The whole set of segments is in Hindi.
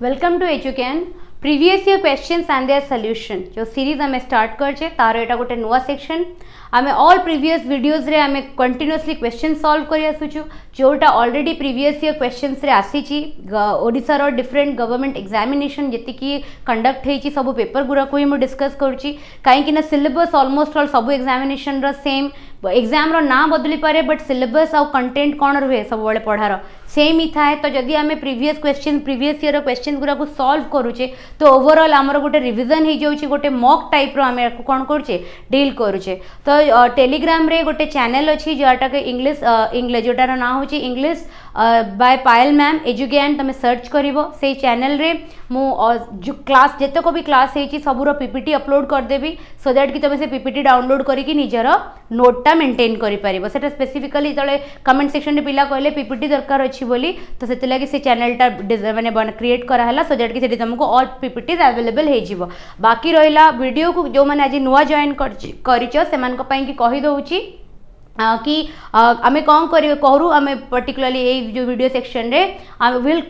वेलकम टू एजुकेन previous year questions and their solution जो सीरीज आम स्टार्ट करछे तार एटा गोटे नुआ सेक्शन आमे ऑल प्रीवियस वीडियोस रे आमे कंटिन्यूअसली क्वेश्चन सॉल्व करि आसुछु जोटा ऑलरेडी प्रीवियस ईयर क्वेश्चंस रे आसीची ओडिसा रो डिफरेंट गवर्नमेंट एग्जामिनेशन जति की कंडक्ट हेची सब पेपर गुरा को ही डिस्कस करूची काहे कि ना सिलेबस ऑलमोस्ट ऑल सब एग्जामिनेशन रो सेम एग्जाम रो ना बदली पारे बट सिलेबस आउ कंटेंट कौन रहे सब बड़े पढ़ार सेम ही थाए। तो जदि आम प्रीवियस ईयर क्वेश्चन गुरा को सॉल्व करूचे तो ओवरऑल आमर गोटे रिविजन हो जाउची गोटे मॉक टाइप रो आमे कौन करूचे डील करूचे। तो टेलीग्राम रे गोटे चैनल अच्छी जोटा के इंग्लिश जोटार ना होची इंग्लिश बाय पायल मैम एजुकेन तुम सर्च करिवो से चैनल रे मु जो क्लास जेतक भी क्लास हेची सबुर पीपीटी अपलोड कर देबी सो दैट कि तुम से पीपीटी डाउनलोड करिकी निजर नोटटा मेंटेन करि परिबो। सेटा स्पेसिफिकली तळे कमेंट सेक्शन रे पिला कहले पीपीटी दरकार अछि बोली तो सेते लागि से चैनलटा माने बन क्रिएट करा हला सो दैट कि सेठी तुमको ऑल पीपीटीज अवेलेबल हे जिवो। बाकी रहिला वीडियो को जो माने आज नुवा जॉइन करिचो सेमान को पई कि कहि दउची कि आमे कौन करूँ आमे पर्टिकुलरली ये जो वीडियो सेक्शन रे I will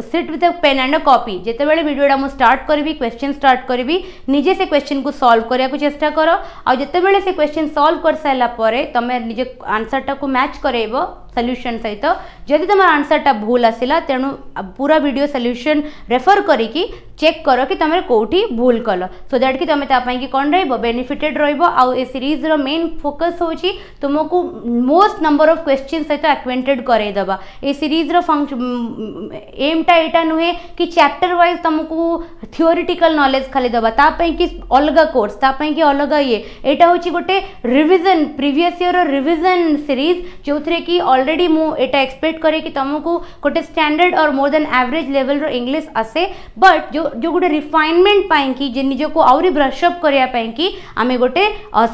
sit with a pen and a copy जिते बेले वीडियोटा मु स्टार्ट करी क्वेश्चन स्टार्ट करी निजे से क्वेश्चन को सॉल्व करिया को चेष्टा करो आ जिते बेले से क्वेश्चन सॉल्व कर सारा परे तमे निजे आंसरटा को मैच करेइबो सॉल्यूशन सहित जदि तुम आंसरटा भूल आसिला तेणु पूरा वीडियो सॉल्यूशन रेफर करिकी चेक करो कि तुम कोठी भूल कल सो दैट कि तुम तापाई कि कौन रहिबो बेनिफिटेड रहिबो। आ ए सीरीज रो मेन फोकस होची तुमको मोस्ट नंबर ऑफ क्वेश्चन सहित एक्वेंटेड करे दबा। ए सीरीज रो एमटा एटा नुहे कि चैप्टर वाइज तुमको थियोरिटिकल नॉलेज खाली दबा तापाई कि अलगा कोर्स तापाई कि अलगा ये एटा होची गोटे रिवीजन प्रीवियस ईयर रो रिवीजन सीरीज जोथरे कि ऑलरेडी मु एटा एक्सपेक्ट करे कि तुमको गोटे स्टैंडर्ड और मोर देन एवरेज लेवल रो इंग्लिश आसे बट जो गोटे रिफाइनमेंट पाई कि जे निज को आउरी ब्रश अप करिया पाई कि आमे गोटे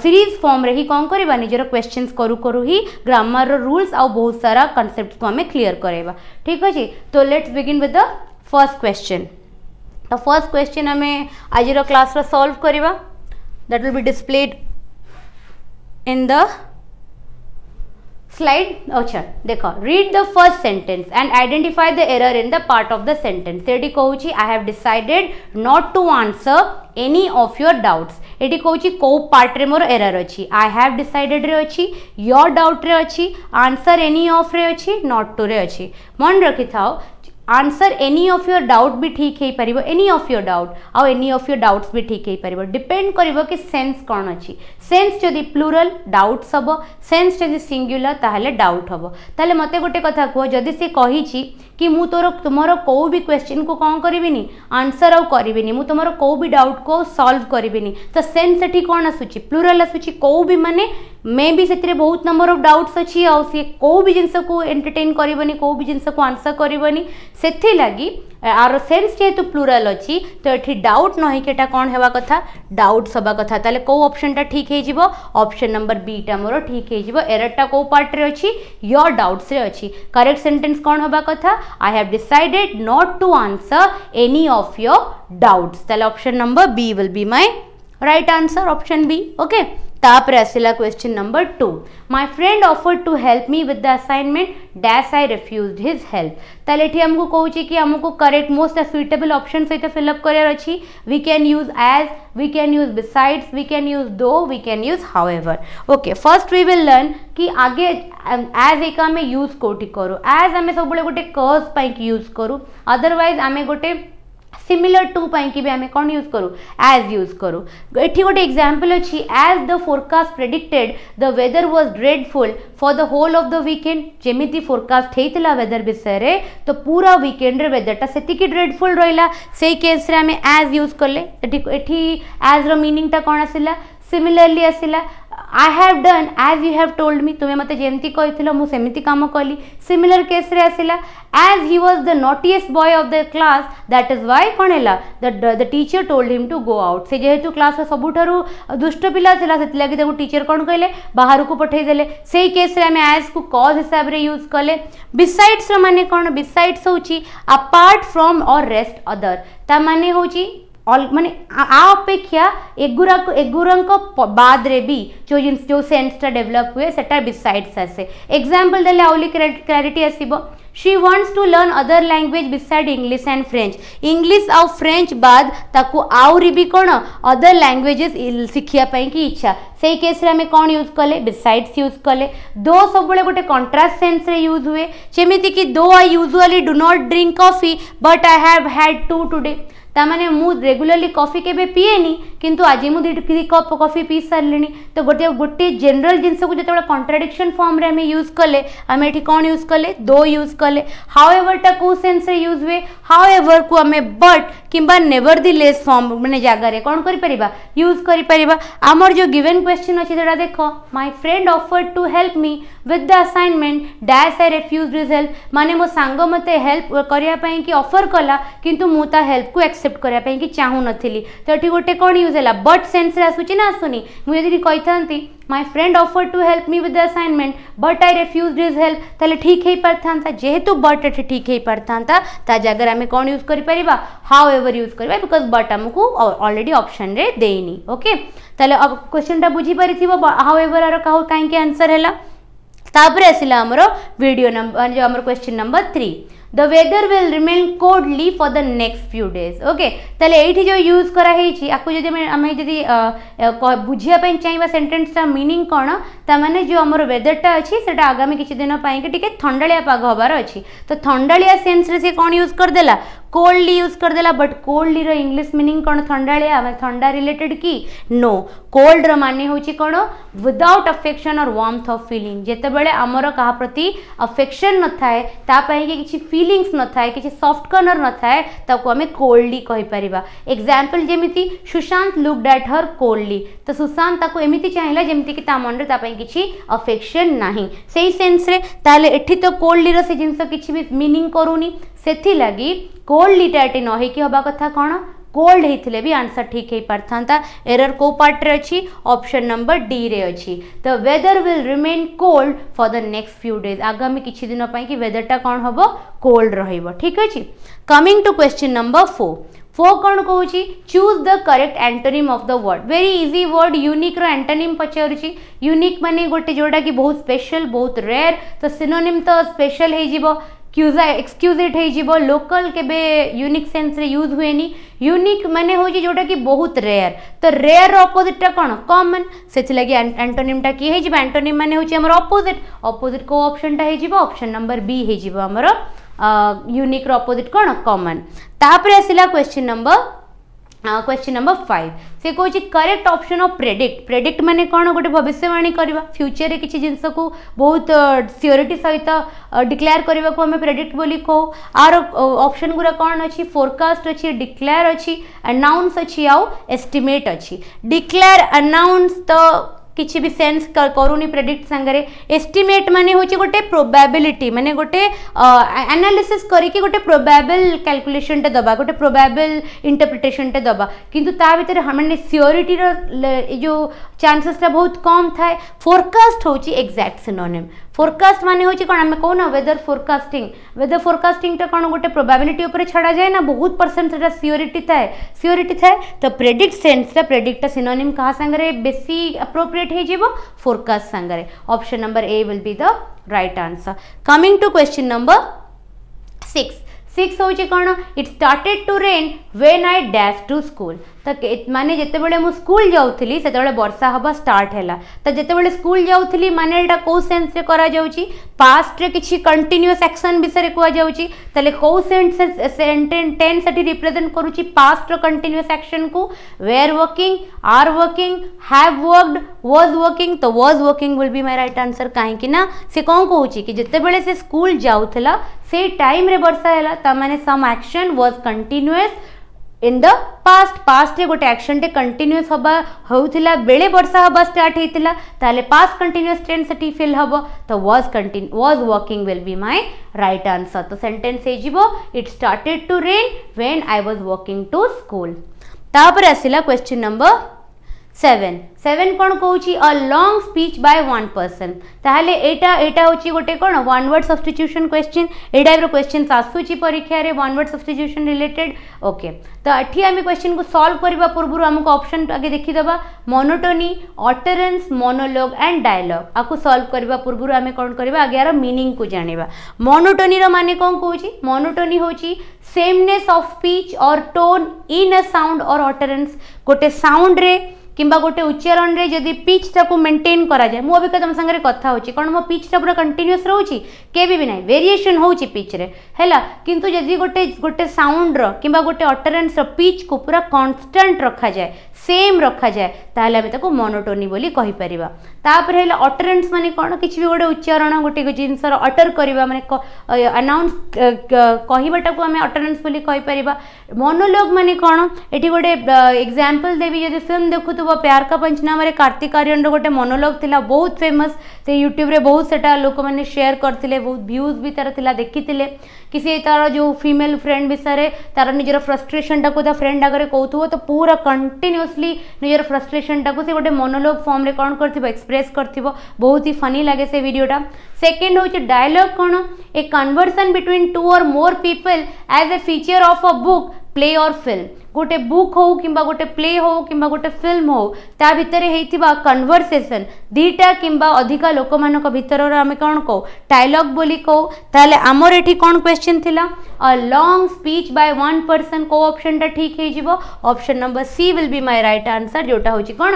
सीरीज फॉर्म रे ही कोन करबा निजर क्वेश्चंस करू करू ही ग्रामर रो रूल्स आ बहुत सारा कांसेप्ट को हमें क्लियर करेबा। ठीक अछि तो let's begin with the first question. तो फर्स्ट क्वेश्चन हमें आज रो क्लास रो सॉल्व करबा that will be displayed in the slide. अच्छा देखो read the first sentence and identify the error in the part of the sentence. सेठी कहूची I have decided not to answer any of your doubts. एठी कहूची को पार्ट रे मोर एरर अछि आई हैव डिसाइडेड रे अछि योर डाउट रे अछि आंसर एनी ऑफ रे अछि नॉट टू रे अछि। मन रखि थाओ answer any of your doubt भी ठीक है पारिबो एनी ऑफ योर डाउट आ एनी ऑफ योर डाउट्स भी ठीक है पारिबो डिपेंड करिवो कि सेंस कोन अछि। सेंस जदि प्लूरल डाउट्स हबो सेंस जदि सिंगुलर ताहले डाउट हबो। ताहले मते गोटे कथा को जदि से कहिछि कि मु तुमरो को भी क्वेश्चन को कौन करिबिनी आंसर आउ करिबिनी मु तुमरो को भी डाउट को सॉल्व करिबिनी तो सेंस सेठी कोन आसुची प्लूरल आसुची को भी माने मे भी सेतिरे बहुत नंबर ऑफ डाउट्स अछि आ से को भी जिंस को एंटरटेन करिबनी को भी जिंस को आंसर करिबनी सेथि लागि आर सेंस जेतु प्लूरल अछि तो एठी डाउट नहि केटा कोन हेबा कथा डाउट सबा कथा ताले को ऑप्शन टा ठीक हे जिवो ऑप्शन नंबर बी टा मोर ठीक हे जिवो एरर टा को पार्ट रे अछि योर डाउट्स रे अछि। करेक्ट सेंटेंस कोन हेबा कथा I have decided not to answer any of your doubts ताले option number B will be my right answer option B. Okay तापर आसिला question number 2 my friend offered to help me with the assignment dash I refused his help. ताले एठी हमको कहूची कि हमको करेक्ट मोस्ट सुइटेबल ऑप्शन सहित फिल अप करियर अछि। We can use as we can use besides we can use though we can use however. Okay first we will learn कि आगे एज एक आमे यूज कोठी करू एज आमे सब बळे गोटे कर्स पई कि यूज करू अदरवाइज आमे गोटे सिमिलर टू पाई कि भी आमे कौन यूज करू एज यूज करू। एठी गोटे एग्जांपल अछि as the forecast predicted the weather was dreadful for the whole of the weekend. जेमिति फोरकास्ट हेतिला वेदर विषय रे तो पूरा वीकेंड रे वेदरटा सेति कि ड्रेडफुल रहिला सेही केस रे आमे एज यूज करले एठी एज रो मीनिंग टा कोन आसिला सिमिलरली आसिला I have done as you have told me तुम्हें मते जेमती कहिथिलो मु सेमिति काम कली सिमिलर केस रे आसिला as he was the naughtiest boy of the class that is why कोन हैला the teacher told him to go out. से जेहेतु क्लास सबुठारु दुष्ट पिला थिला सेति लागि ताको टीचर कोन कहले बाहर को पठै देले सेही केस रे हमें एज को कॉज हिसाब रे यूज कले। बिसाइड्स रो माने कोन बिसाइड्स होची अपार्ट फ्रॉम और रेस्ट अदर ता माने होची माने आ अपेक्षा एगुरंक बाद रे भी जो सेंस टा डेवलप हुए सेटा बिसाइड्स आसे। एग्जांपल देले आउली क्लैरिटी आसीबो she wants to learn other language beside English and French English आउ फ्रेंच बाद ताकू आउरी भी कौन अदर लैंग्वेजेस शिखिया की इच्छा से केस रे हमें कौन यूज कले बिसाइड्स यूज कले दो सब गोटे कंट्रास्ट सेंस रे यूज हुए जेमिति कि दो I usually do not drink coffee but I have had 2 today तामाने मु रेगुलरली कॉफी केबे पिएनी किंतु आज मु 2 कप कॉफी पी सारलिनी तो गोटे गोटे जनरल जिनस को जो कॉन्ट्राडिक्शन फॉर्म रे हमें यूज कले हमें एठी कौन यूज कले दो यूज कले हाउएवर टा को सेंस रे यूज हुए हाउएवर को हमें बट किंबा नेवरदीलेस फॉर्म माने जागा रे कौन करि परिबा यूज करि परिबा हमर जो गिवन क्वेश्चन अछि जेडा देखो my friend offered to help me with the assignment dash I refused his help माने मो सांग मते हेल्प करिया पई कि ऑफर कला किंतु मु ता हेल्प को एक्सेप्ट करिया पई कि चाहू नथिली तो एठी गोटे कौन यूज हैला बट सेंस रे आसुची ना आसुनी मु यदि कहिथांती my friend offered to help me with the assignment but I refused his help ताले ठीक हे परथांता जेहेतु बट एठी ठीक हे परथांता ता जगह हमें कौन यूज करि परिबा हाउएवर यूज करबा बिकॉज़ बट हमकु ऑलरेडी ऑप्शन रे देइनी ओके ताले अब क्वेश्चन टा बुझी परिथिबो हाउएवर आरो काहे के आंसर हैला तापर आसिला हमरो वीडियो नंबर जो हमर question number 3 the weather will remain coldly for the next few days okay तले एठी जो यूज करा हेची आकु जदि हमें जदि बुझिया पई चाहिबा सेंटेंस ता मीनिंग कोन ता माने जो हमर वेदर टा अछि सेटा आगामी किछि दिन पई के टिके ठंडालिया पाग होबार अछि तो ठंडालिया सेंस रे से कोन यूज कर देला कोल्डली यूज कर देला बट कोल्डली रो इंग्लिश मीनिंग कोन ठंडालिया माने ठंडा रिलेटेड की नो कोल्ड रो माने होची कोन without affection or warmth of feeling जेते बेले हमर कहा प्रति अफेक्शन न थाए ता पई के किछि फीलिंग्स न थाए किछि सॉफ्ट कॉर्नर न थाए ताको हमें कोल्डली कहि परिबा एग्जांपल जेमिति Sushant looked at her coldly तो सुशांत ताको एमिति चाहिला जेमिति कि ता मन रे ता पई किछि अफेक्शन नाही सेही सेंस रे ताले एठी तो कोल्डली रो से जिंस किछि भी मीनिंग करूनी सेथि लागि कोल्डली टाटे न हे कि होबा कथा कोन कोल्ड हेथिले भी आंसर ठीक हे परथांता एरर को पार्ट रे अछि ऑप्शन नंबर डी रे अछि the weather will remain cold for the next few days आगामी किछि दिन पई कि वेदर टा कोन होबो कोल्ड रहइबो ठीक अछि कमिंग टू क्वेश्चन नंबर 4 कौन कहूँ choose the correct antonym of the word very easy word unique रो एंटोनिम पचारुची यूनिक माने गोटे जोड़ा कि बहुत स्पेशल बहुत रेयर तो सिनोनिम तो स्पेशल हे जीवो एक्सक्यूजेट हे जीवो लोकल केबे यूनिक सेंस रे यूज हुएनी यूनिक माने हो जोटा कि बहुत रेयर तो रेयर ऑपोजिट टा कोन कॉमन सेति लगी एंटोनिम टा की हे जीवो एंटोनिम माने होची हमर ऑपोजिट को ऑप्शन टा हे जीवो ऑप्शन नंबर बी हे जीवो हमर यूनिक रो ऑपोजिट कोन कॉमन तापर आसिला क्वेश्चन नंबर 5 से कहूँ करेक्ट ऑप्शन ऑफ प्रेडिक्ट माने कौन गोटे भविष्यवाणी करवा फ्यूचर रे किसी जिनस को बहुत सियोरिटी सहित डिक्लेयर करने को हमें प्रेडिक्ट बोली कहू आर ऑप्शन गुरा कौन अच्छी फोरकास्ट अच्छी डिक्लेयर अच्छी अनाउंस अच्छी आउ एस्टिमेट अच्छी डिक्लेयर अनाउंस तो किसी भी सेंस करूनी प्रेडिक्ट संगरे एस्टिमेट माने होची गोटे प्रोबेबिलिटी माने गोटे एनालिसिस करिके गोटे प्रोबेबल कैलकुलेशन टे दबा गोटे प्रोबेबल इंटरप्रिटेशन टे दबा किंतु ता भीतर हमने सियोरिटी रो जो चांसेस टा बहुत कम थाए फोरकास्ट होची एग्जैक्ट सिनोनिम फोरकास्ट माने होची कोन हमें कहू ना वेदर फोरकास्टिंग टा कोन गोटे प्रोबेबिलिटी ऊपर छड़ा जाए ना बहुत परसेंट सेटा सियोरिटी थाए तो प्रेडिक्ट सेंस टा प्रेडिक्ट टा सिनोनिम कहा संगरे बेसी अप्रोप्रिएट हे जीवो फोरकास्ट संगरे option number A will be the right answer coming to question number 6 होची कोन it started to rain when I dash to school तो माने जेते बेले मु स्कूल जाउथली सेते बेले वर्षा हबा स्टार्ट हैला तो जेते बेले स्कूल जाउथली माने एटा को सेंस रे करा जाउची पास्ट रे किछि कंटीन्यूअस एक्शन विषय रे कुआ जाउची तले को सेंटेंस टेंस सेठी रिप्रेजेंट करूची पास्ट रो कंटीन्यूअस एक्शन को were working are working have worked was working तो was working will be my right answer काहे कि ना से कोन कहूची कि जेते बेले से स्कूल जाउथला से टाइम रे वर्षा हैला त माने some action was continuous in the past रे गोटे एक्शन टे कंटीन्यूअस हबा होउथिला बेले वर्षा हबा स्टार्ट हेतिला ताले पास्ट कंटीन्यूअस टेंस सेठी फिल हबो तो was working will be my right answer तो सेंटेंस हे जीवो it started to rain when I was working to school तापर आसिला क्वेश्चन नंबर 7 कौन कहूँ a long speech by one person ताहले एटा होची गोटे कौन वन वर्ड सब्स्टिट्यूशन क्वेश्चन ए टाइप रो क्वेश्चन आसूची परीक्षा रे one word substitution related okay तो एठी आम क्वेश्चन को सॉल्व करबा पूर्व हमको ऑप्शन आगे देखिदबा monotony utterance monologue and dialogue आकु सॉल्व करबा पूर्व आम कौन करबा आगे यार मीनिंग को जानिबा मोनोटोनी रो माने कौन कहूँ मोनोटोनी होची सेमनेस ऑफ स्पीच और टोन इन अ साउंड और ऑटरेंस गोटे साउंड रे किंबा गोटे उच्चारण रे जदि पिच टाको मेंटेन करा जाए मु अभी तुम संगे कथा होची कोन मो पिच टा पूरा कंटीन्यूअस रहउची केबी भी नाही वेरिएशन होची पिच रे हैला किंतु जदि गोटे साउंड रो किंबा गोटे ऑटरेंस रो पिच को पूरा कांस्टेंट रखा जाए सेम रखा जाए ताहले हम ताको मोनोटोनी बोली कहि परिबा तापर हैला ऑटरेंस माने कोन किछि भी गोटे उच्चारण गोटे जिंस रो अटर करबा माने अनाउंस कहिबाटा को हम ऑटरेंस बोली कहि परिबा मोनोलॉग माने कोन एठी गोटे एग्जांपल देबी जदि फिल्म देखु प्यार का पंचनामा रे कार्तिक आर्यन रो गोटे मोनोलॉग थिला बहुत फेमस से यूट्यूब रे बहुत सेटा लोक माने शेयर करथिले बहुत व्यूज भी तार थिला देखिथिले किसी तार जो फीमेल फ्रेंड विषय तार निजर फ्रस्ट्रेशन टाको ता फ्रेंड आगे कहथुव तो पूरा कंटिन्यूअसली निजर फ्रस्ट्रेशन टाको से गोटे मोनोलॉग फॉर्म रे कोन करथिबो एक्सप्रेस करथिबो बहुत ही फनी लागे से वीडियोटा सेकंड होची डायलॉग कोन a conversation between two or more people as a feature of a book play or film गोटे बुक हो किंबा गोटे प्ले हो किंबा गोटे फिल्म हो ता भितरे हेइथिबा कन्वर्सेशन दीटा किंबा अधिका लोक मानक भितर आम कौन कहो डायलॉग बोली कहो ताले आमर एठी कौन क्वेश्चन थिला a long speech by one person को ऑप्शन टा ठीक हे जिवो option number C will be my right answer जोटा होची कोन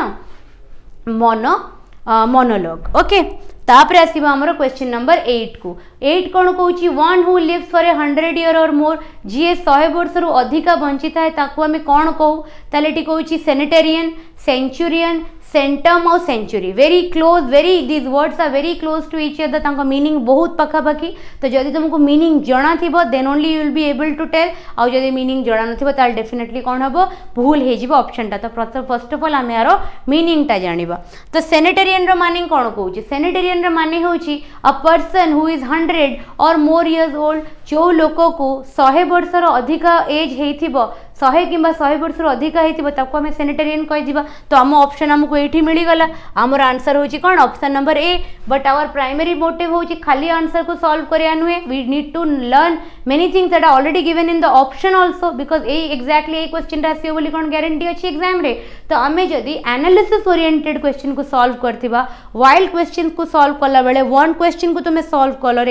मोनोलॉग ओके तापर आसीबा हमरो क्वेश्चन नंबर 8 को 8 कोन कहूची one who lives for 100 year or more जी 100 वर्ष रु अधिका बंचिता है ताकू हमें कौन कहू ताले टी कहूची centenarian centurion centum or century very close very these words are very close to each other तांको मीनिंग बहुत पखापाखी तो जदि तुमको मीनिंग जना थिबो then only you will be able to tell आ जदि मीनिंग जना नथिबो ताल डेफिनेटली कोन हबो भूल हे जिवो ऑप्शन टा तो फर्स्ट ऑफ ऑल हम यारो मीनिंग टा जानिबा तो सेनेटेरियन रो मीनिंग कोन कहूची सेनेटेरियन रो माने होची a person who is 100 or more years old जो लोको को 100 वर्ष रो अधिका एज हेथिबो 100 किंबा 100 वर्ष अधिका हेतिबो ताको हमें सेनेटेरियन कहि दिबा तो आम ऑप्शन हमको एठी मिली गला हमर आंसर होची कोन option number A but our primary motive होची खाली आंसर को सॉल्व करिया नुए we need to learn many things that are already given in the option also because A exactly A question रासियो बोली कोन गारंटी अछि एग्जाम रे तो हमें जदी एनालिसिस ओरिएंटेड क्वेश्चन को सॉल्व करथिबा वाइल्ड क्वेश्चन को सॉल्व करला बेले वन क्वेश्चन को तुमे सॉल्व कलो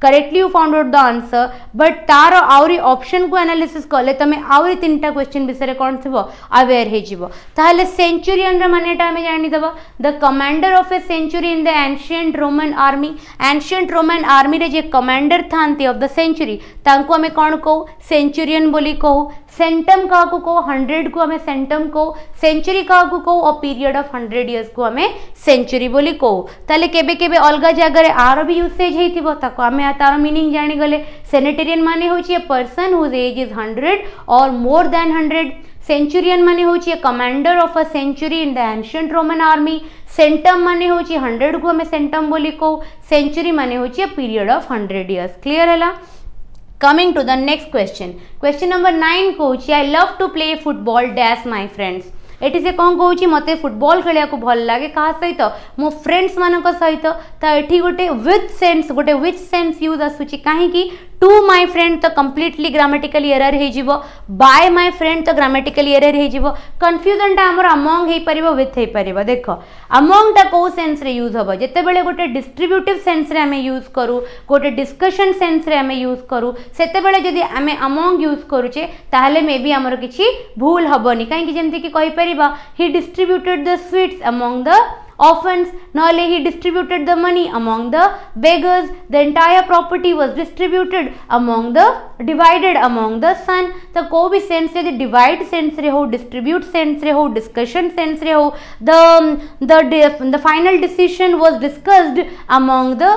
correctly you found out the answer but तार आउरी ऑप्शन को एनालिसिस करले तमे आउरी तीनटा क्वेश्चन विषय कौन थी अवेयर हो सेंचुरियन मानेटा आम जानीदबा the commander of a century in the ancient Roman army रे जे कमांडर थांती ऑफ द सेंचुरी तांको हमें कौन कहू सेंचुरियन बोली कहू सेंटम का को 100 को हमें सेंटम को सेंचुरी का को अ पीरियड ऑफ 100 इयर्स को हमें सेंचुरी बोली कहू ताले केबे केबे अलगा जगह रे आरो भी यूसेज हेतिबो ताको हमें तार मीनिंग जानि गले सेनेटेरियन माने होची a person whose age is 100 or more than 100 centurion माने होची a commander of a century in the ancient Roman army centum माने होची 100 को हमें सेंटम बोली कहू सेंचुरी माने होची a period of 100 years clear हैला Coming to the next question. Question number 9 कहूची I love to play football dash my friends. Eighty से कौन कहूची मते फुटबॉल खेलिया को भल लागे कहा सहित मो फ्रेंड्स मानक सहित ता एठी गोटे विच सेंस यूज आसुची काहे कि टू माय फ्रेंड तो कंप्लीटली ग्रामेटिकली एरर हे जिवो बाय माय फ्रेंड तो ग्रामेटिकली एरर हे जिवो कंफ्यूजन टा हमर अमंग हे परिबो विथ हे परिबो देखो अमंग टा को सेंस रे यूज होबो जते बेले गोटे डिस्ट्रीब्यूटिव सेंस रे हमें यूज करू गोटे डिस्कशन सेंस रे हमें यूज करू सेते बेले जदी हमें अमंग यूज करूचे ताहले मे बी हमर किछि भूल हबोनी काहे कि जेंति कि कहि परिबा he distributed the sweets among the orphans nale he distributed the money among the beggars the entire property was distributed among the divided among the son तो को भी सेंस रे डिवाइड सेंस रे हो डिस्ट्रीब्यूट सेंस रे हो डिस्कशन सेंस रे हो the final decision was discussed among the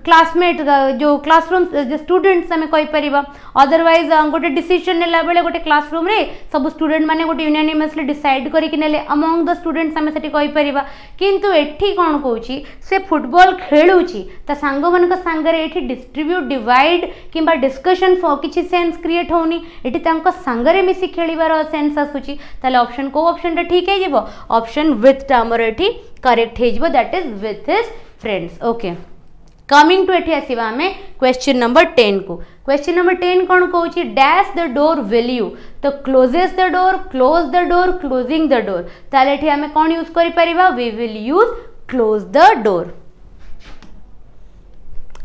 classmate जो क्लासरूम जो स्टूडेंट्स हमें कहि परिबा अदरवाइज गोटे डिसीजन नेला बेले गोटे क्लासरूम रे सब स्टूडेंट माने गोटे यूनानिमसली डिसाइड करि कि नेले अमंग द स्टूडेंट्स हमें सेठी कहि परिबा किंतु एठी कोन कहूची से फुटबॉल खेलुची ता सांग मानक सांगरे एठी डिस्ट्रीब्यूट डिवाइड किंबा डिस्कशन सिचुएशन किसी सेंस क्रिएट होनी एटी तांको संगरे मिसी खेलिबार सेंस आसुची ताले ऑप्शन को ऑप्शन ठीक है जीवो ऑप्शन विथ टामर एटी करेक्ट है जीवो that is with his friends okay coming to एठी आसीबा हमें क्वेश्चन नंबर 10 को क्वेश्चन नंबर 10 कोन कहूची dash the door will you तो closes the door closing the door ताले एठी हमें कोन यूज करि परिबा we will use close the door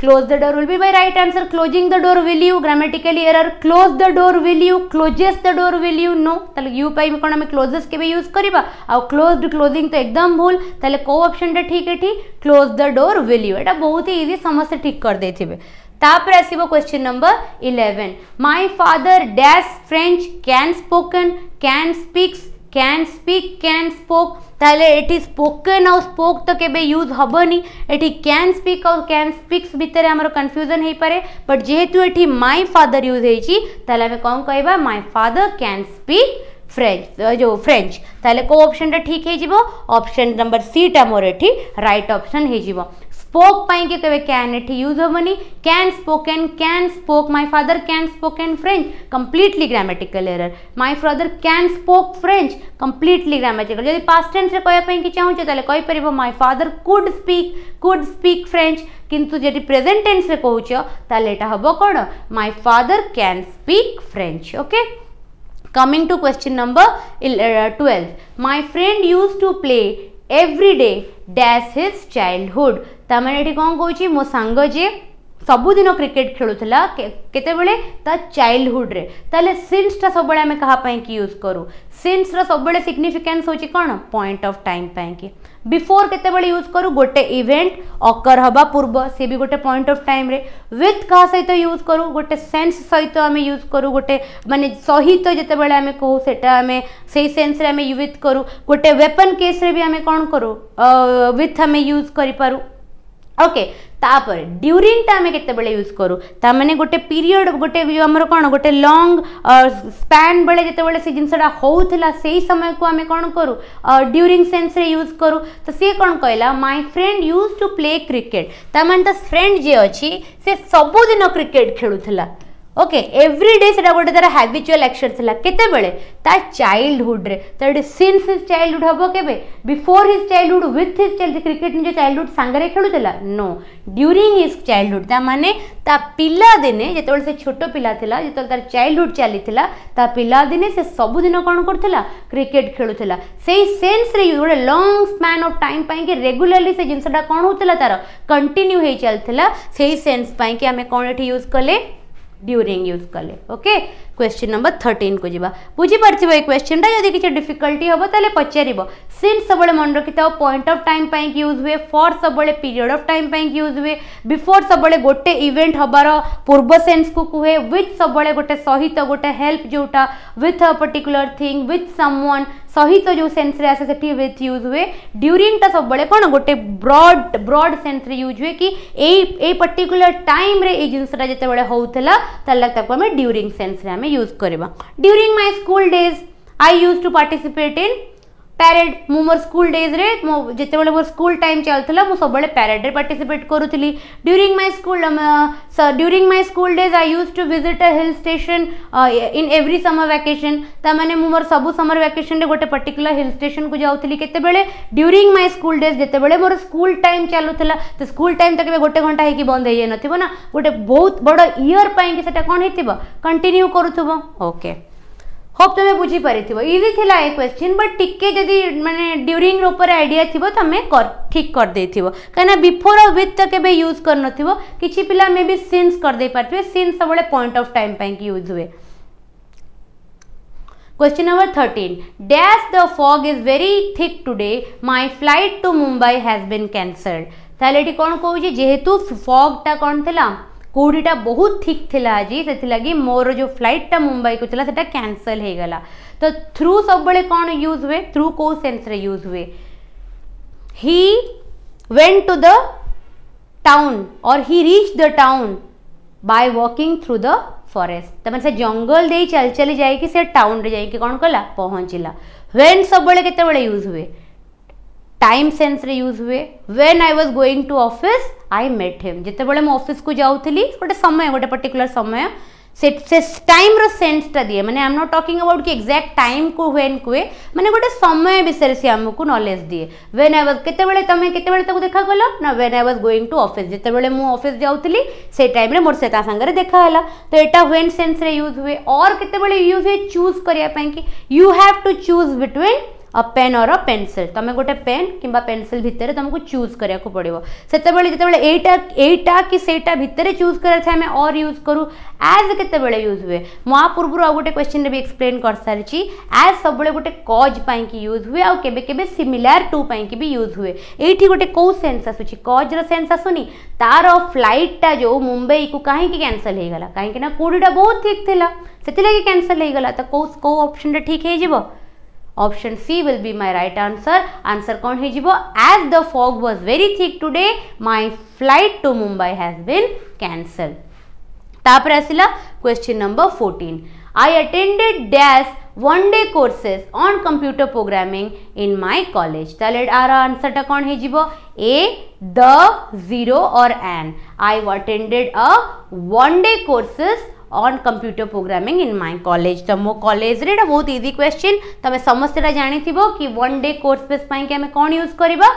close the door will be by right answer closing the door will you grammatically error close the door will you closes the door will you no ताले you पाई में कोन हमें closes के भी यूज करिबा आ closed closing तो एकदम भूल ताले को ऑप्शन टा ठीक है ठीक close the door will you एटा बहुत ही इजी समस्या ठीक कर देथिबे तापर आसीबो question number 11 my father dash French can spoken can speaks can speak can spoke ताले एटी स्पोकन और स्पोक तो केबे यूज हबनी एटी कैन स्पीक और कैन स्पीक्स भितर हमर कंफ्यूजन हे पारे बट जेहेतु एटी माय फादर यूज हेची ताले हमें कोन कहबा my father can speak French जो फ्रेंच ताले को ऑप्शन टा ठीक हे जिवो ऑप्शन नंबर सी टा मोर एटी राइट ऑप्शन हे जिवो स्पोक पाई के केबे कैन एटी यूज होबनी can spoken can spoke my father can spoken French completely grammatical error my father can spoke French completely grammatical जदी पास्ट टेंस रे कहया पई कि चाहू ताले कहि परिबो my father could speak French किंतु जदी प्रेजेंट टेंस रे कहूछ ताले एटा हबो कोन my father can speak French okay coming to question number 12 my friend used to play every day dash his childhood तामने एठी कोन कहूची मो सांग जे सबुदिन क्रिकेट खेलुला केते बेले ता चाइल्डहुड रे ताले सिंस ता सब बेले हमें कहा पई की यूज करू सिंस रा सब बेले सिग्निफिकेंस होची कोन पॉइंट ऑफ टाइम पई की बिफोर केते बेले यूज करू गोटे इवेंट अकर हबा पूर्व से भी गोटे पॉइंट ऑफ टाइम रे विथ का सहित यूज करू गोटे सेंस सहित हमें यूज करू गोटे माने सहित जते बेले हमें कहू सेटा हमें सेही सेंस रे हमें यूज करू गोटे वेपन केस रे भी हमें कोन करू विथ हमें यूज करि पारू ओके तापर ड्यूरिंग टा हमें केते बेले यूज करू ता माने गोटे पीरियड गोटे हमर कोन गोटे लॉन्ग स्पैन बेले जते बेले से जिंसडा होउथिला सेही समय को हमें कोन करू ड्यूरिंग सेंस रे यूज करू तो से कोन कहला my friend used to play cricket ता माने ता फ्रेंड जे अछि से सब दिन क्रिकेट खेलुथिला ओके एवरीडे से गोटे तार हैबिचुअल एक्शन थिला केते बेले ता चाइल्डहुड रे तार सिंस हिज चाइल्डहुड हबो केबे before his childhood with his child cricket जो चाइल्डहुड संगरे खेलुथिला नो ड्यूरिंग हिज चाइल्डहुड ता माने ता पिला दिने जेते बेले से छोटो पिला थिला जेते तार चाइल्डहुड चलीथिला ता पिला दिने से सब दिन कोन करथिला क्रिकेट खेलुथिला सेही सेंस रे गोटे लॉन्ग स्पैन ऑफ टाइम पई के रेगुलरली से जिंसडा कोन होथिला तार कंटिन्यू हे चलथिला सेही सेंस पई के हमें कोन एठी यूज करले ड्यूरिंग यूज कले ओके क्वेश्चन नंबर 13 को जीवा बुझी पारथिबो ए क्वेश्चन टा जदी किछ डिफिकल्टी होबो ताले पचारिबो सिंस सबले मन रखिताओ पॉइंट ऑफ टाइम पई की यूज हुए फॉर सबले पीरियड ऑफ टाइम पई की यूज हुए बिफोर सबले गोटे इवेंट हबार पूर्व सेंस को कुहे विथ सबले गोटे सहित गोटे हेल्प जोटा with a particular thing with someone सहित जो सेंस रे आसे सेठी विथ यूज हुए ड्यूरिंग टा सबले कोन गोटे ब्रॉड सेंस रे यूज हुए कि ए पर्टिकुलर टाइम रे ए जिंसटा जते बेले होउतला ताला ताको हमें ड्यूरिंग सेंस रे हमें यूज करबा during my school days I used to participate in parade मु मोर स्कूल डेज रे जेते बेले मोर स्कूल टाइम चलतला मु सब बेले पैरेड रे पार्टिसिपेट करूथली during my school days I used to visit a hill station in every summer vacation ता माने मु मोर सब समर वैकेशन रे गोटे पर्टिकुलर हिल स्टेशन को जाउथली केते बेले ड्यूरिंग माय स्कूल डेज जेते बेले मोर स्कूल टाइम चलुथला तो स्कूल टाइम तक गोटे घंटा हे कि बंद हे नथिबो ना गोटे बहुत बड़ ईयर पई कि सेटा कोन हेतिबो कंटिन्यू करूथबो ओके होप तुम्हें बुझी पारिथिबो इजी थिला ए क्वेश्चन बट टिके जदी माने ड्यूरिंग ऊपर आईडिया थिबो तमे ठीक कर देथिबो कना बिफोर और विथ तक बे यूज कर नथिबो किछि पिला मे भी सिंस कर दे पारथिबे सिंस सबले पॉइंट ऑफ टाइम पई की यूज हुए question number 13 dash the fog is very thick today my flight to Mumbai has been cancelled तालेटी कोन कहू जे जेहेतु फॉग टा कोन थिला कोडीटा बहुत थिक थिला आज से लगी मोर जो फ्लाइट टा मुंबई को चला सेटा कैंसल हे गला तो थ्रू सब बड़े कौन यूज हुए थ्रू को सेंस रे यूज हुए he went to the town or he reach the town by walking through the forest तमन से जंगल दे चल चली जाए कि से टाउन रे जाए कि कौन कला पहुंचला व्हेन सब बड़े केते बड़े यूज हुए टाइम सेंस रे यूज हुए when I was going to office I met him जेते बेले मो ऑफिस को जाउथली गोटे समय गोटे पर्टिकुलर समय से टाइम रो सेंस टा दिए माने I am not talking about कि एग्जैक्ट टाइम को व्हेन कुए माने गोटे समय विषय से हमको नॉलेज दिए व्हेन आई वाज केते बेले तमे केते बेले ताको देखा गलो ना when I was going to office जेते बेले मु ऑफिस जाउतली से टाइम रे मोर से ता संगे देखा हला तो एटा व्हेन सेंस रे यूज हुए और केते बेले यूज हुए चूज करिया पई कि you have to choose between a pen और अ पेंसिल तमें गोटे पेन किंबा पेंसिल भितर तुमको चूज करिया को पड़िबो सेतेबेले जेतेबेले एटा कि सेटा भितर चूज करे थे हमें और यूज करू एज केतेबेले यूज हुए महा पूर्व आ गोटे क्वेश्चन रे भी एक्सप्लेन कर सारिची एज सबले गोटे कॉज पई कि यूज हुए आ केबे केबे सिमिलर टू पई कि भी यूज हुए एठी गोटे को सेंस आसुची कॉज रो सेंस आसुनी तार फ्लाइट टा जो मुंबई को काहे कि कैंसिल हे गला काहे कि ना कोडीटा बहुत ठीक थिला सेति लागि कैंसिल हे गला त को ऑप्शन रे ठीक हे जिवो Option C will be my right answer. Answer कौन है जीवो? As the fog was very thick today, my flight to Mumbai has been cancelled. तापर आसिला question number 14. I attended dash one-day courses on computer programming in my college. ताले आरा आंसर टा कौन है जीवो? A, the, zero और an. I attended a one-day courses on computer programming in my college. तो मो कॉलेज रे बहुत इजी क्वेश्चन तमे समस्त जानी थिबो कि वन डे कोर्स बेस पई के हमें कौन यूज करबा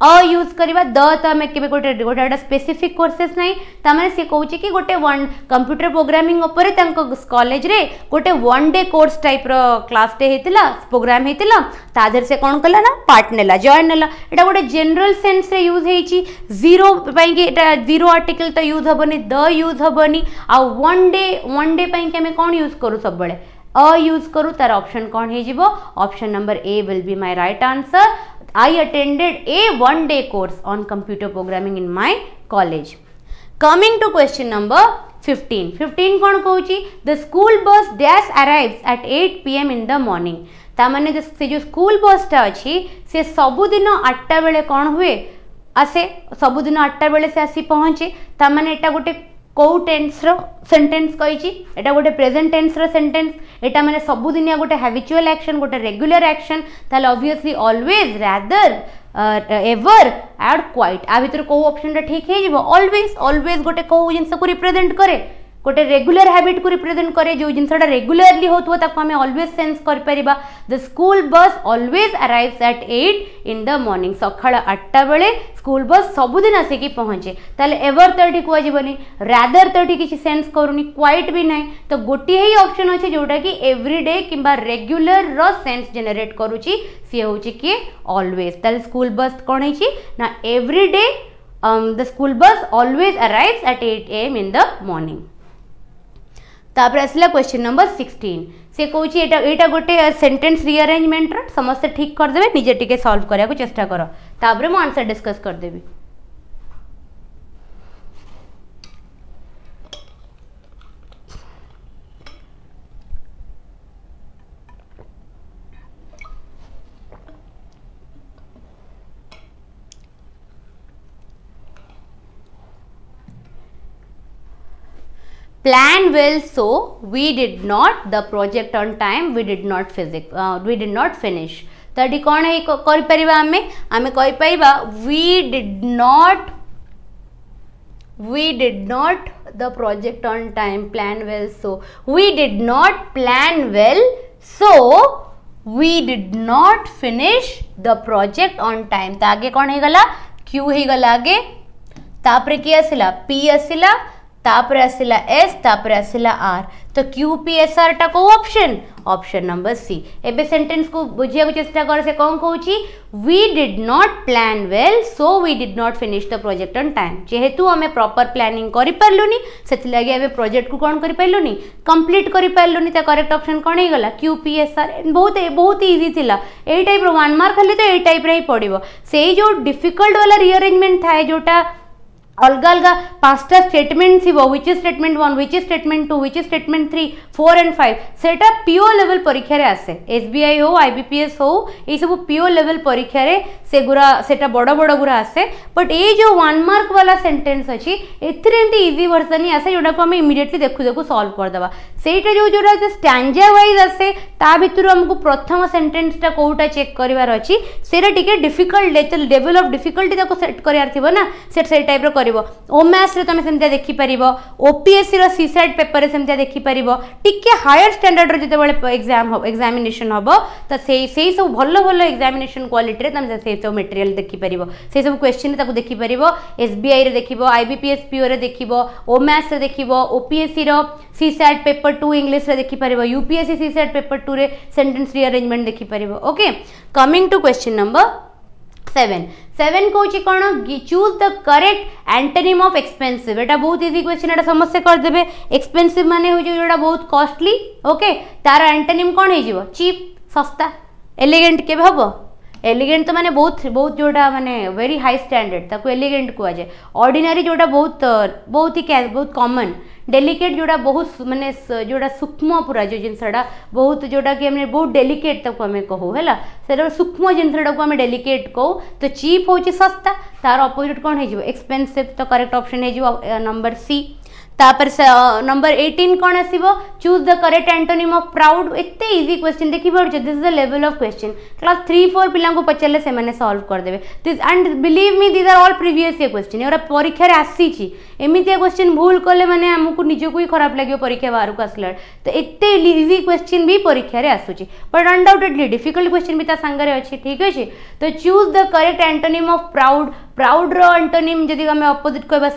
अ यूज करबा द तो हमें केबे गोटे स्पेसिफिक कोर्सेस नहीं तमे से कहूची कि गोटे वन कंप्यूटर प्रोग्रामिंग ऊपर तांको कॉलेज रे गोटे वन डे कोर्स टाइप रो क्लास टे हेतिला प्रोग्राम हेतिला ताधर से कौन कला ना पार्ट नेला जॉइन नेला एटा गोटे जनरल सेंस रे यूज हेची जीरो पई के एटा जीरो आर्टिकल तो यूज हबनी द यूज हबनी आ वन डे पई के हमें कौन यूज करू सब बळे अ यूज करू तार ऑप्शन कौन हे जिवो option number A will be my right answer I attended a one-day course on computer programming in my college. Coming to question number 15. 15 कौन कहूची the school bus dash arrives at 8 PM in the morning. तामाने से जो स्कूल बस टा अछि से सबुदिन 8टा बेले कौन हुए आसे सबुदिन 8टा बेले से आसी पहुँचे तामाने एटा गोटे को टेंस रो सेंटेंस कहिची एटा गोटे प्रेजेंट टेंस रो सेंटेंस एटा माने सबुदिनिया गोटे हैबिचुअल एक्शन गोटे रेगुलर एक्शन ताले obviously always rather ever and quite आ भितर को ऑप्शन रे ठीक हे जिवो ऑलवेज गोटे को जिंस को रिप्रेजेंट करे गोटे रेगुलर हैबिट को रिप्रेजेंट करे जो जिनसटा रेगुलरली होतबो ताको हमें ऑलवेज सेंस कर परिबा the school bus always arrives at 8 in the morning सखाळ 8टा बेले स्कूल बस सबुदिन आसे की पहुंचे ताले एवर तटी को जीवनी रादर तटी किछि सेंस करूनी क्वाइट भी नाही तो गोटी ही ऑप्शन अछि जोटा कि एवरीडे किबा रेगुलर रो सेंस जनरेट करूची से होची कि ऑलवेज ताले स्कूल बस कोन हिची ना everyday the school bus always arrives at 8 AM in the morning. तापर आसला क्वेश्चन नंबर 16 से कहूची एटा गोटे सेंटेंस रीअरेंजमेंट रो समस्त ठीक कर देबे निजे टिके सॉल्व करिया को चेष्टा करो तापर मु आंसर डिस्कस कर देबी plan well so we did not the project on time we did not finish तडी कोन है करि परिबा हमें कहि परिबा we did not the project on time plan well so we did not plan well so we did not finish the project on time ता आगे कोन हे गला q हे गला आगे तापरे की आसिला p आसिला तापर आसिला एस तापर आसिला आर तो QPSR टा को ऑप्शन नंबर सी एबे सेंटेंस को बुझिया को चेष्टा कर से कोन कहूची we did not plan well so we did not finish the project on time जेहेतु हमें प्रॉपर प्लानिंग करि परलुनी सेति लागि एबे प्रोजेक्ट को कोन करि परलुनी कंप्लीट करि परलुनी त करेक्ट ऑप्शन कोन हे गला QPSR बहुत इजी थिला ए टाइप रो 1 मार्क खाली तो ए टाइप रे ही पड़िबो सेही जो डिफिकल्ट वाला रीअरेंजमेंट थाए जोटा अलग अलग 5टा स्टेटमेंट थी which is statement 1 which is statement 2 which is statement 3 4 and 5 सेटा पीओ लेवल परीक्षा रे आसे एसबीआई हो आईबीपीएस हो ए सब पीओ लेवल परीक्षा रे से गुरा सेटा बड़ गुरा आसे बट ए जो 1 मार्क वाला सेंटेंस अछि एथरे एंती इजी वर्जन ही आसे जोडा को हम इमीडिएटली देखु सॉल्व कर देबा सेटा जोरा स्टैंजा वाइज आसे ता भितरु हमको प्रथम सेंटेंस टा कोउटा चेक करिवार अछि सेरा टिके डिफिकल्ट लेवल ऑफ डिफिकल्टी ताको सेट करियार थिबो ना सेट टाइप रो पारिबो ओमैस रे तुम सेमते देखि परिबो ओपीएससी रो सीसेट पेपर रे सेमते देखि परिबो टिके हायर स्टैंडर्ड रो जते बेले एग्जामिनेशन हबो त सेही सब भलो भलो एग्जामिनेशन क्वालिटी रे तुम से सब मटेरियल देखि परिबो से सब क्वेश्चन ताको देखि परिबो एसबीआई रे देखिबो आईबीपीएस पीओ रे देखिबो ओमैस रे देखिबो ओपीएससी रो सीसेट पेपर 2 इंग्लिश रे देखि परिबो यूपीएससी सीसेट पेपर 2 रे सेंटेंस रीअरेंजमेंट देखि परिबो okay coming to question number 7 कौन choose the correct antonym of expensive एटा बहुत इजी क्वेश्चन एटा समस्या कर देबे एक्सपेंसिव माने हो जोटा बहुत कॉस्टली ओके तार एंटोनिम कौन हो जीवो चीप सस्ता एलिगेंट केबे हबो एलिगेंट तो माने बहुत बहुत जोटा माने वेरी हाई स्टैंडर्ड ताको एलिगेंट कुआ जाय ऑर्डिनरी जोटा बहुत ही बहुत कॉमन डेलिकेट जोटा बहुत माने जोटा सूक्ष्म पूरा जो जिनसडा बहुत जोटा कि हमने बहुत डेलिकेट ताको हमें कहू हैला सेटा सूक्ष्म जिनसडा को हमें डेलिकेट कहू तो चीप होची सस्ता तार ऑपोजिट कौन है जीवो एक्सपेंसिव तो करेक्ट ऑप्शन है जीवो नंबर सी तापर नंबर 18 कौन आसीबो choose the correct antonym of proud एते इजी क्वेश्चन देखि पड़छ this is the level of question class 3-4 पिला को पचले से माने सॉल्व कर देबे this and believe me these are all previous year question और परीक्षा रे आसी छी एमितिया क्वेश्चन भूल करले माने हमकु निजको ही खराब लागियो परीक्षा बाहर को आसला तो एते इजी क्वेश्चन भी परीक्षा रे आसुची बट अनडाउटेडली डिफिकल्ट क्वेश्चन भी ता संगरे अछि ठीक अछि तो choose the correct antonym of proud proud रो एंटोनिम जदी हमें ऑपोजिट कहबा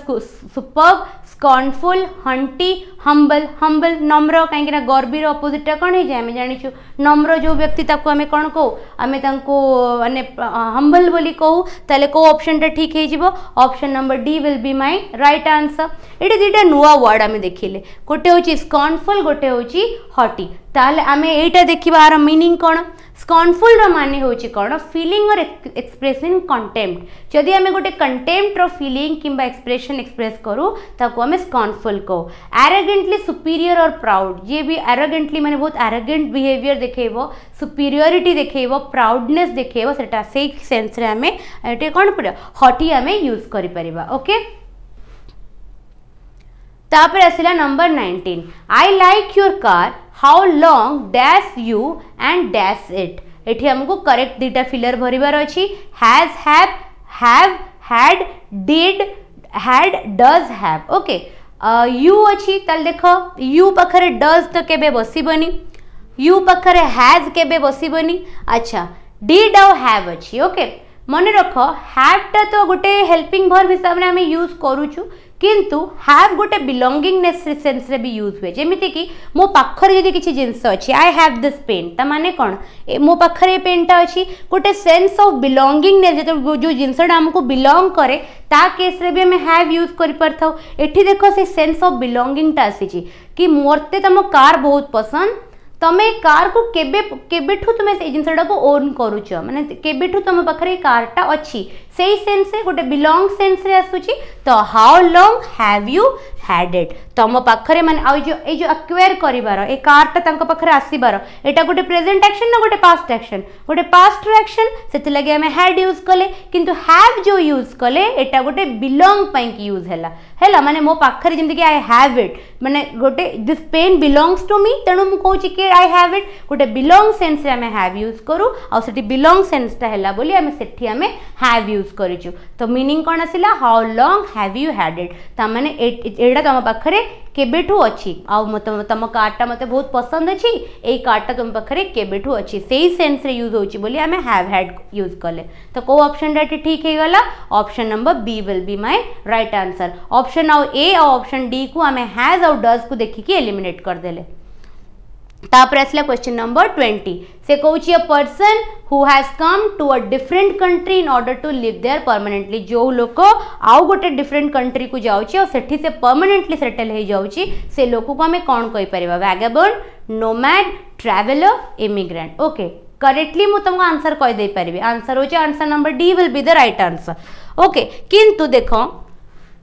superb scornful haughty humble humble नम्र कहीं गर्वी ऑपोजिट कौन है आम जाचु नम्र जो व्यक्ति ताको आमे कौन कहू आमे तांको माने हम्बल बोली कहू ताले को ऑप्शन टा ठीक है जीवो option number D will be my right answer eighty दुटा नुआ वर्ड आमे देखिले गोटे होची स्कॉर्नफुल गोटे होची हॉटी ताले आमे एटा देखिबा आर मीनिंग कौन स्कॉर्नफुल रो माने होची कौन फीलिंग और एक्सप्रेसिंग कंटेम्प्ट जदि आमे गोटे कंटेम्प्ट रो फीलिंग किंबा एक्सप्रेशन एक्सप्रेस करू ताको आमे स्कॉर्नफुल कहू एरोगेंटली सुपीरियर और प्राउड जे भी एरोगेंटली माने बहुत एरोगेंट बिहेवियर देखेबो सुपीरियरिटी देखेबो प्राउडनेस देखेबो सेटा से सेंस रे आमे एटे कोन पड़े हॉटी आमे यूज करि परिबा ओके तापर आसिला number 19 I like your car how long dash you and dash it एठी हमको करेक्ट दीटा फिलर भरिबार अछि have had did had does have okay you अच्छी ताल देख यू पाखरे डज तो केबे बसिबनी यू पाखरे हैज केबे बसिबनी अच्छा डिड और हैव अच्छी ओके मन रख हैव टा तो गोटे हेल्पिंग वर्ब हिसाब रे हमें यूज करूछु किंतु हैव गोटे बिलोंगिंगनेस सेंस रे भी यूज हुए जेमिति कि मो पाखरे यदि किछि जिंस अछि आई हैव दिस पेन ता माने कोन मो पाखरे पेन टा अछि गोटे सेंस ऑफ बिलोंगिंगनेस जो जिंसडा हमको बिलोंग करे ता केस रे भी हम हैव यूज करि परथौ एठी देखो से सेंस ऑफ बिलोंगिंग ता आसी कि मोरते तम कार बहुत पसंद तमे कार को केबेठू तुम से जिनसडा को ओन करूछ माने केबेठू तुम पाखरे कार टा अछि सेही सेंस रे गोटे बिलोंग सेंस रे आसुची तो how long have you had it तुम पाखरे माने आ जो एक्वायर करिवार ए कार टा तांको पाखरे आसीबार एटा गोटे प्रेजेंट एक्शन ना गोटे पास्ट एक्शन सेति लगे हमें हैड यूज कले किंतु हैव जो यूज कले एटा गोटे बिलोंग पई की यूज हैला माने मो पाखरे जेंति कि आई हैव इट माने गोटे this pen belongs to me तेणु मु कहूची कि आई हैव इट गोटे बिलोंग सेंस रे हमें हैव यूज करू आ सेठी बिलोंग सेंस टा हैला बोली हमें सेठी हमें हैव यूज करिचु तो मीनिंग कोन आसिला how long have you had it ता माने एडा तम पाखरे केबेठू अछि आ तम कार्टा मते बहुत पसंद अछि ए कार्टा तुम पाखरे केबेठू अछि सेही सेंस रे यूज होछि बोली हमें हैव हैड यूज करले तो को ऑप्शन रे ठीक हे गला option number B will be my right answer option आ ए और ऑप्शन डी को हमें हैज और डज को देखि के एलिमिनेट कर देले तापर आसला क्वेश्चन नंबर 20 से कहूची a person who has come to a different country in order to live there permanently जो लोक आउ गोटे डिफरेंट कंट्री को जाउची और सेठी से परमानेंटली सेटल हे जाउची से लोक को हमें कोन कहि परिबा vagabond nomad traveller immigrant okay correctly मु तुमको आंसर कहि दे परिबे आंसर होची answer number D will be the right answer okay किंतु देखो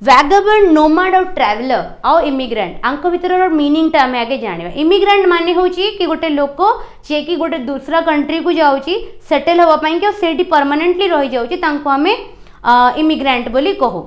वैगाबॉन्ड नोमैड और ट्रैवलर और इमिग्रेंट आंक भीतर मीनिंग टा आमे आगे जानिबा इमिग्रेंट माने होची कि गोटे लोक जे कि गोटे दूसरा कंट्री को जाउची सेटल होवा पई कि सेठी परमानेंटली रहि जाउची तांको हमें इमिग्रेंट बोली कहू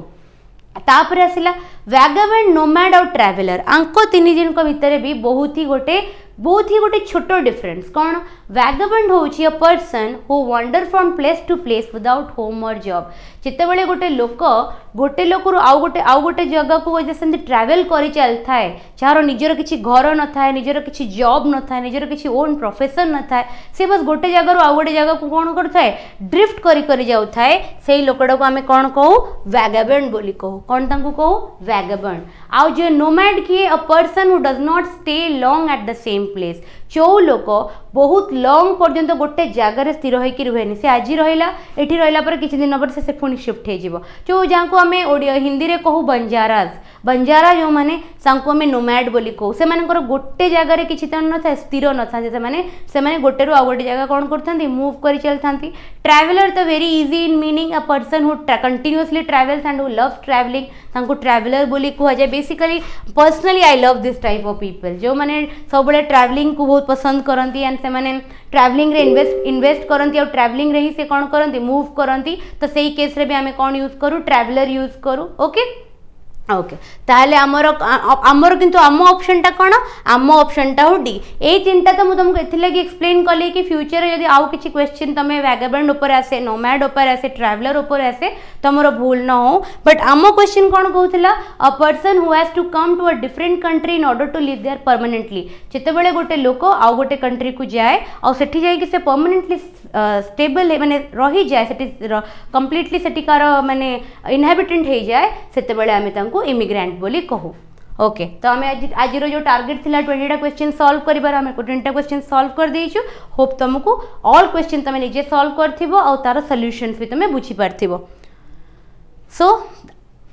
तापर आसिला वैगाबॉन्ड नोमैड और ट्रैवलर आंक तीन जन को भीतर भी बहुत ही गोटे बहुत ही गोटे छोट डिफरेंस कौन वैगाबंड होची a person who wander from place to place without home और जॉब जितेबले गोटे लोक आउ गोटे जगह को जैसे ट्रैवल कर चल थाए जार निजर किसी घर न थाए निजर किसी जॉब न थाए निजर किसी ओन प्रोफेशन न थाए से बस गोटे जगह आउ गोटे जगह को कौन करथाए ड्रिफ्ट करी जाऊ थाए से लोकटा को आमे कौन कहू वैगाबंड बोली कहू कौन तांको कहू वैगाबंड आउ जो नोमैड किए अ person who does not stay long at the same place जो लोक बहुत लॉन्ग पर्यंत गोटे जगार स्थिर होकर रुहेनि से आज रहा एठी रहा पर किसी दिन पर से पुणी शिफ्ट हो जो जहाँ को आम हिंदी में कहू बंजारा जो मैंने आम नोमैड बोली कहू से गोटे जगार किसी न था स्थिर न था से गोटे रू आ गोटे जगह कौन करते मूव कर चलती ट्रैवलर तो very easy in meaning a person who continuously travels and who loves travelling तांको ट्रैवलर बोली कह जाए basically personally I love this type of people जो मैंने सब ट्रैवलिंग को बहुत पसंद करती एंड से मैंने ट्रैवलिंग रे इन्वेस्ट करती और ट्रैवलिंग रे ही से कौन करती मूव करती तो सही केस रे भी आम कौन यूज करूँ ट्रैवलर यूज करूँ ओके ओके ताहले आमर किंतु आम ऑप्शन टा कौन आम ऑप्शन टा हो डी ए तीनटा तो मुझे तुमको एथि एक्सप्लेन कली कि फ्यूचर यदि आउ किसी क्वेश्चन तुम वैगाबंड ऊपर आसे नोमैड ऊपर आसे ट्रैवलर ऊपर आसे तुमर भूल न हो बट आम क्वेश्चन कौन कहूला a person who has to come to a different country in order to live there permanently जितेबले गोटे लोक आउ गोटे कंट्री को जाए और सेठी जाई कि से परमानेंटली स्टेबल माने रही जाए सेठी कंप्लीटली सेठिकार माने इनहेबिटेंट हो जाए सेतेबेले आमे तांको इमिग्रेंट बोली कहू ओके तो आम आज जो टार्गेट थिला 20टा क्वेश्चन सॉल्व करिबार आमे 20टा क्वेश्चन सॉल्व कर देइछु होप तुमको ऑल क्वेश्चन तुम निजे सॉल्व करथिबो और तार सॉल्यूशंस भी तुम बुझी पारथिबो सो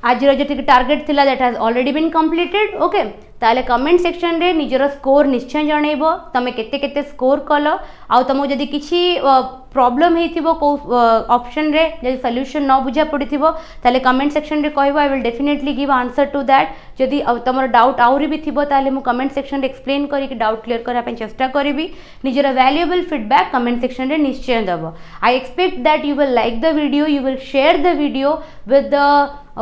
आज जो टार्गेट थिला that has already been completed okay ताले कमेंट सेक्शन रे निजर स्कोर निश्चय जनइबो तमे केते केते स्कोर कलो आ तुमको जदि किछि प्रॉब्लम हेतिबो को ऑप्शन रे जदि सॉल्यूशन न बुझा पड़िथिबो ताले कमेंट सेक्शन रे कहबो I will definitely give answer to that जदि तुमर डाउट आउरी भी थिबो ताले मु कमेंट सेक्शन रे एक्सप्लेन करी कि डाउट क्लियर करा पे चेष्टा करबी निजर वैल्यूएबल फीडबैक कमेंट सेक्शन रे निश्चय दबो I expect that you will like the video you will share the video with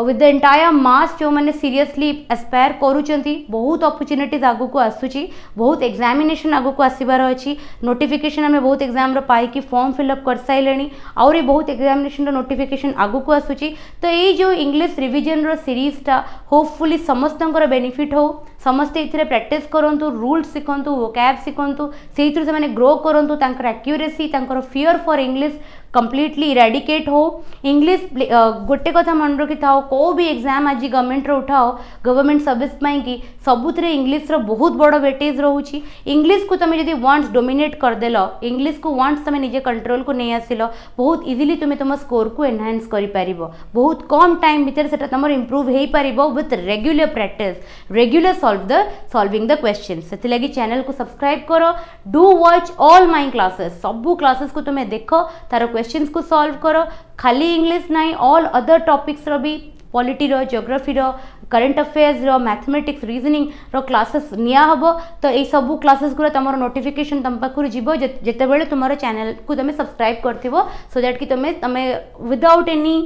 the entire mass जो मैंने सीरियसली एस्पायर करूचंती बहुत अपॉर्चुनिटीज आगु को आसुची बहुत एग्जामिनेशन आगु को आसीबार अछि नोटिफिकेशन हमें बहुत एग्जाम रो पाई कि फॉर्म फिलअप कर साइलेनी और बहुत एग्जामिनेशन रो नोटिफिकेशन आगु को आसुची तो ये जो इंग्लिश रिविजन रो सीरीज टा होपफुली समस्तंकर बेनिफिट हो समस्ते इथिरे प्रैक्टिस करंतु रूल्स शिखंतु वोकैब शिखंतु सेहितु से माने ग्रो करंतु तांकर एक्यूरेसी तांकर fear for English completely eradicate हो इंग्लिश गोटे कथा मन रखि थाओ को भी एग्जाम आज गवर्नमेंट रो उठाओ गवर्नमेंट सर्विस पाई कि सबुथरे इंग्लिश रो बहुत बड़ वेटेज रहउची इंग्लिश को तमे जदी वंस डोमिनेट कर देलो इंग्लिश को वंस तमे निजे कंट्रोल को नै आसिलो बहुत इजीली तुमे तुम स्कोर को एनहांस करि पारिबो बहुत कम टाइम भीतर सेटा तमर इंप्रूव हेई पारिबो with regular practice regular solving the question से लगी चैनल को सब्सक्राइब करो do watch all my classes सबू क्लासेस को तुम्हें देखो तार क्वेश्चंस को सॉल्व करो खाली इंग्लिश नहीं ऑल अदर टॉपिक्स रो भी पॉलिटी रो ज्योग्राफी रो करंट अफेयर्स रो मैथमेटिक्स रीजनिंग रो क्लासेस निया हबो तो ए सबू क्लासेस गुरा तमरो नोटिफिकेशन तम पाखुर जीवो जेते बेले तुमरो चैनल को तुमे सब्सक्राइब करथिबो सो दैट कि तुमे विदाउट एनी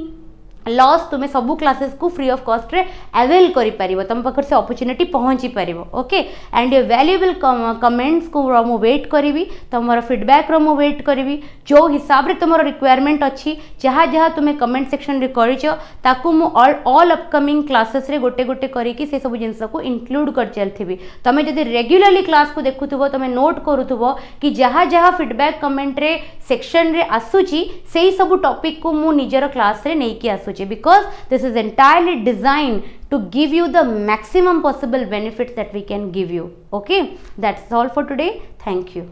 लॉस तुम्हें सबू क्लासेस को फ्री ऑफ कॉस्ट रे अवेल करि पारिबो तुम पाखर से अपॉर्चुनिटी पहुंची पारिबो okay and your valuable comments को मु वेट करिवि तुमरो फीडबैक रो मु वेट करिवि जो हिसाब रे तुमरो रिक्वायरमेंट अछि जहा जहा तुम्हें कमेंट सेक्शन रे करिचो ताकू मु ऑल अपकमिंग क्लासेस रे गोटे गोटे करी कि से सब जिंस को इंक्लूड कर चलथिबि तमे जदी रेगुलरली क्लास को देखुथबो तमे नोट करूथबो कि जहा जहा फीडबैक कमेंट रे सेक्शन रे आसुची सेही सब टॉपिक को मु निजर क्लास रे नै कि आसु because this is entirely designed to give you the maximum possible benefits that we can give you okay that's all for today thank you